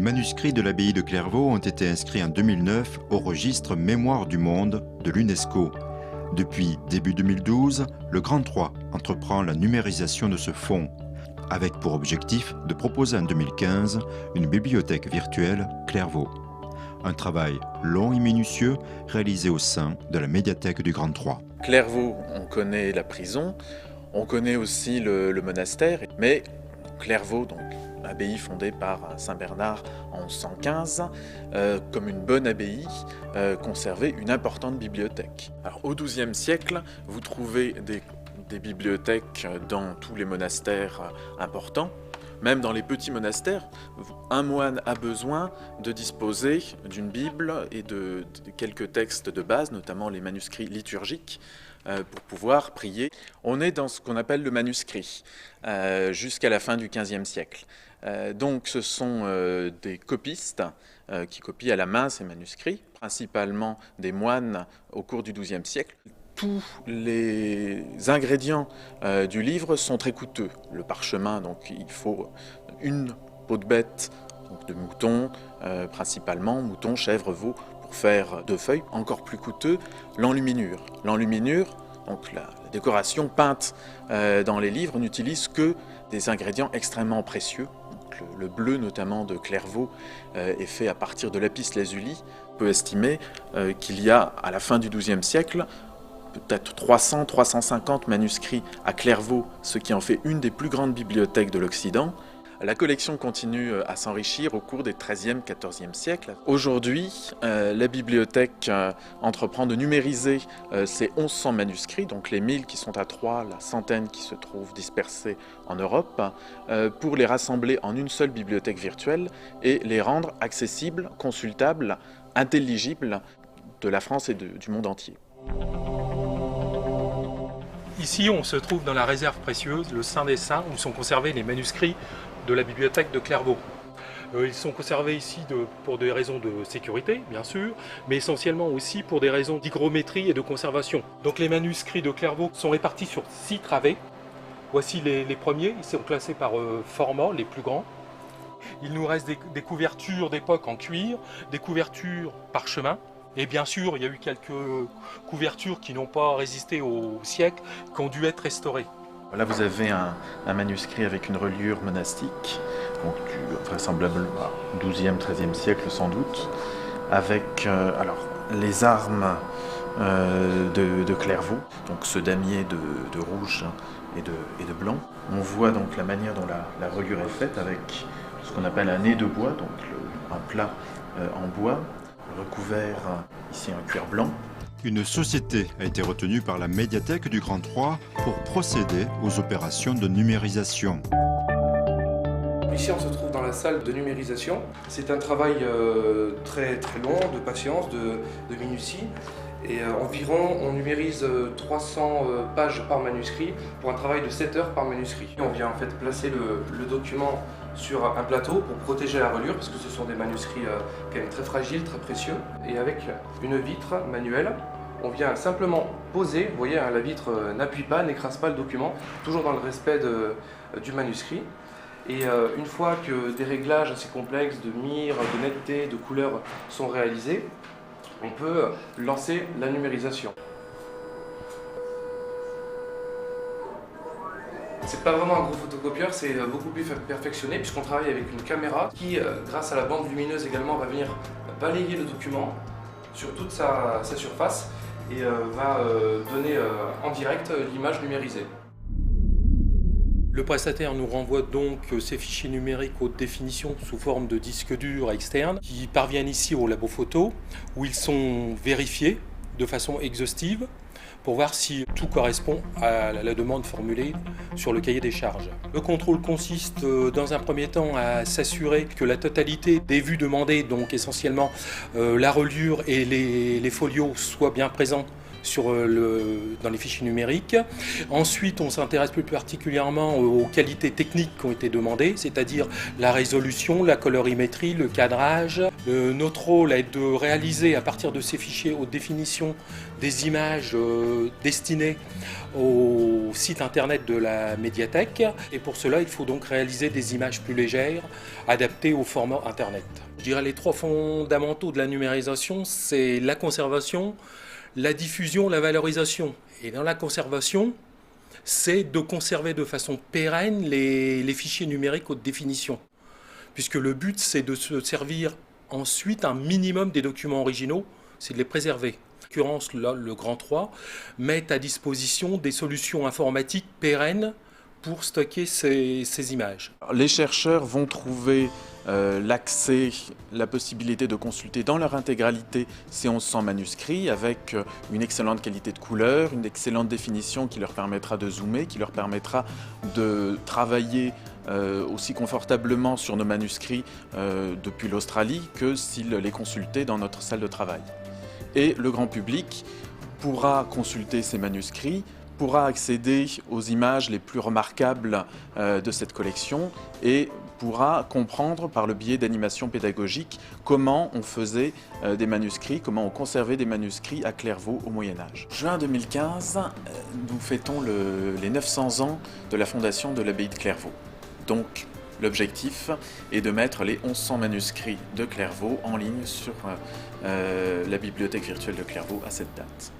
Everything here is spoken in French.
manuscrits de l'abbaye de Clairvaux ont été inscrits en 2009 au registre Mémoire du monde de l'UNESCO. Depuis début 2012, le Grand 3 entreprend la numérisation de ce fonds, avec pour objectif de proposer en 2015 une bibliothèque virtuelle Clairvaux. Un travail long et minutieux réalisé au sein de la médiathèque du Grand 3. Clairvaux, on connaît la prison, on connaît aussi le monastère, mais Clairvaux, donc abbaye fondée par Saint Bernard en 1115, comme une bonne abbaye, conservait une importante bibliothèque. Alors, au XIIe siècle, vous trouvez des bibliothèques dans tous les monastères importants. Même dans les petits monastères, un moine a besoin de disposer d'une Bible et de quelques textes de base, notamment les manuscrits liturgiques, pour pouvoir prier. On est dans ce qu'on appelle le manuscrit, jusqu'à la fin du XVe siècle. Donc ce sont des copistes qui copient à la main ces manuscrits, principalement des moines au cours du XIIe siècle. Tous les ingrédients du livre sont très coûteux. Le parchemin, donc il faut une peau de bête, donc de mouton, principalement, mouton, chèvre, veau, pour faire 2 feuilles. Encore plus coûteux, l'enluminure. L'enluminure, donc la décoration peinte dans les livres, n'utilise que des ingrédients extrêmement précieux. Donc le bleu, notamment de Clairvaux, est fait à partir de lapis lazuli. On peut estimer qu'il y a, à la fin du XIIe siècle, peut-être 300-350 manuscrits à Clairvaux, ce qui en fait une des plus grandes bibliothèques de l'Occident. La collection continue à s'enrichir au cours des XIIIe, XIVe siècles. Aujourd'hui, la bibliothèque entreprend de numériser ces 1100 manuscrits, donc les 1000 qui sont à Troyes, la centaine qui se trouvent dispersés en Europe, pour les rassembler en une seule bibliothèque virtuelle et les rendre accessibles, consultables, intelligibles de la France et du monde entier. Ici, on se trouve dans la réserve précieuse, le Saint des Saints, où sont conservés les manuscrits de la bibliothèque de Clairvaux. Ils sont conservés ici pour des raisons de sécurité, bien sûr, mais essentiellement aussi pour des raisons d'hygrométrie et de conservation. Donc les manuscrits de Clairvaux sont répartis sur 6 travées. Voici les premiers, ils sont classés par format, les plus grands. Il nous reste des couvertures d'époque en cuir, des couvertures parchemin. Et bien sûr, il y a eu quelques couvertures qui n'ont pas résisté au siècle, qui ont dû être restaurées. Là, vous avez un manuscrit avec une reliure monastique, donc vraisemblablement au XIIe, XIIIe siècle sans doute, avec les armes de Clairvaux, donc ce damier de rouge et de blanc. On voit donc la manière dont la reliure est faite avec ce qu'on appelle un nez de bois, donc un plat en bois, recouvert ici en cuir blanc. Une société a été retenue par la médiathèque du Grand 3 pour procéder aux opérations de numérisation. Ici, on se trouve dans la salle de numérisation. C'est un travail très long, de patience, de minutie. Et environ, on numérise 300 pages par manuscrit pour un travail de 7 heures par manuscrit. On vient en fait placer le document sur un plateau pour protéger la reliure, parce que ce sont des manuscrits quand même très fragiles, très précieux. Et avec une vitre manuelle, on vient simplement poser, vous voyez, la vitre n'appuie pas, n'écrase pas le document, toujours dans le respect du manuscrit. Et une fois que des réglages assez complexes de mire, de netteté, de couleur sont réalisés, on peut lancer la numérisation. C'est pas vraiment un gros photocopieur, c'est beaucoup plus perfectionné puisqu'on travaille avec une caméra qui, grâce à la bande lumineuse également, va venir balayer le document sur toute sa surface et va donner en direct l'image numérisée. Le prestataire nous renvoie donc ces fichiers numériques haute définition sous forme de disques durs externes qui parviennent ici au labo photo où ils sont vérifiés de façon exhaustive pour voir si tout correspond à la demande formulée sur le cahier des charges. Le contrôle consiste dans un premier temps à s'assurer que la totalité des vues demandées, donc essentiellement la reliure et les folios, soient bien présents dans les fichiers numériques. Ensuite, on s'intéresse plus particulièrement aux qualités techniques qui ont été demandées, c'est-à-dire la résolution, la colorimétrie, le cadrage. Notre rôle est de réaliser à partir de ces fichiers haute définition des images destinées au site internet de la médiathèque. Et pour cela, il faut donc réaliser des images plus légères, adaptées au format internet. Je dirais les 3 fondamentaux de la numérisation, c'est la conservation, la diffusion, la valorisation. Et dans la conservation, c'est de conserver de façon pérenne les fichiers numériques haute définition. Puisque le but, c'est de se servir ensuite un minimum des documents originaux, c'est de les préserver. En l'occurrence, là, le Grand 3 met à disposition des solutions informatiques pérennes pour stocker ces images. Les chercheurs vont trouver l'accès, la possibilité de consulter dans leur intégralité ces 1100 manuscrits avec une excellente qualité de couleur, une excellente définition qui leur permettra de zoomer, qui leur permettra de travailler aussi confortablement sur nos manuscrits depuis l'Australie que s'ils les consultaient dans notre salle de travail. Et le grand public pourra consulter ces manuscrits, pourra accéder aux images les plus remarquables de cette collection et pourra comprendre par le biais d'animations pédagogiques comment on faisait des manuscrits, comment on conservait des manuscrits à Clairvaux au Moyen-Âge. Juin 2015, nous fêtons les 900 ans de la fondation de l'abbaye de Clairvaux. Donc l'objectif est de mettre les 1100 manuscrits de Clairvaux en ligne sur la bibliothèque virtuelle de Clairvaux à cette date.